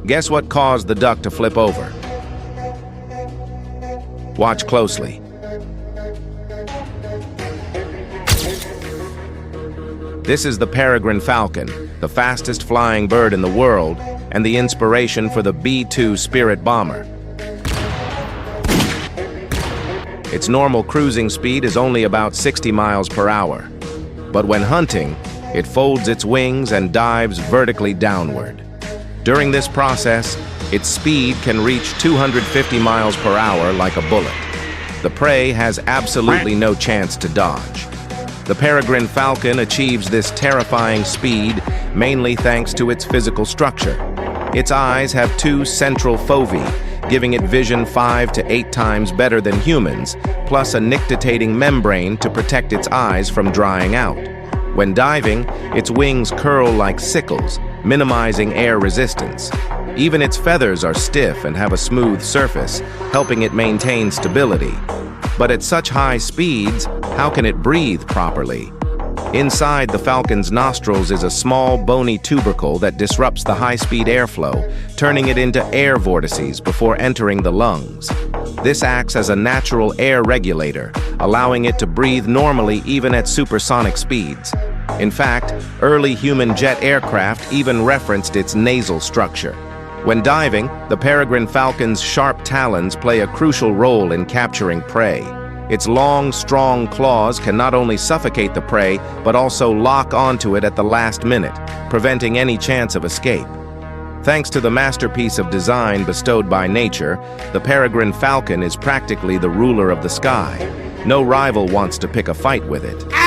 Guess what caused the duck to flip over? Watch closely. This is the peregrine falcon, the fastest flying bird in the world, and the inspiration for the B-2 Spirit bomber. Its normal cruising speed is only about 60 miles per hour. But when hunting, it folds its wings and dives vertically downward. During this process, its speed can reach 250 miles per hour like a bullet. The prey has absolutely no chance to dodge. The peregrine falcon achieves this terrifying speed mainly thanks to its physical structure. Its eyes have two central foci, giving it vision 5 to 8 times better than humans, plus a nictitating membrane to protect its eyes from drying out. When diving, its wings curl like sickles, minimizing air resistance. Even its feathers are stiff and have a smooth surface, helping it maintain stability. But at such high speeds, how can it breathe properly? Inside the falcon's nostrils is a small, bony tubercle that disrupts the high-speed airflow, turning it into air vortices before entering the lungs. This acts as a natural air regulator, allowing it to breathe normally even at supersonic speeds. In fact, early human jet aircraft even referenced its nasal structure. When diving, the peregrine falcon's sharp talons play a crucial role in capturing prey. Its long, strong claws can not only suffocate the prey, but also lock onto it at the last minute, preventing any chance of escape. Thanks to the masterpiece of design bestowed by nature, the peregrine falcon is practically the ruler of the sky. No rival wants to pick a fight with it.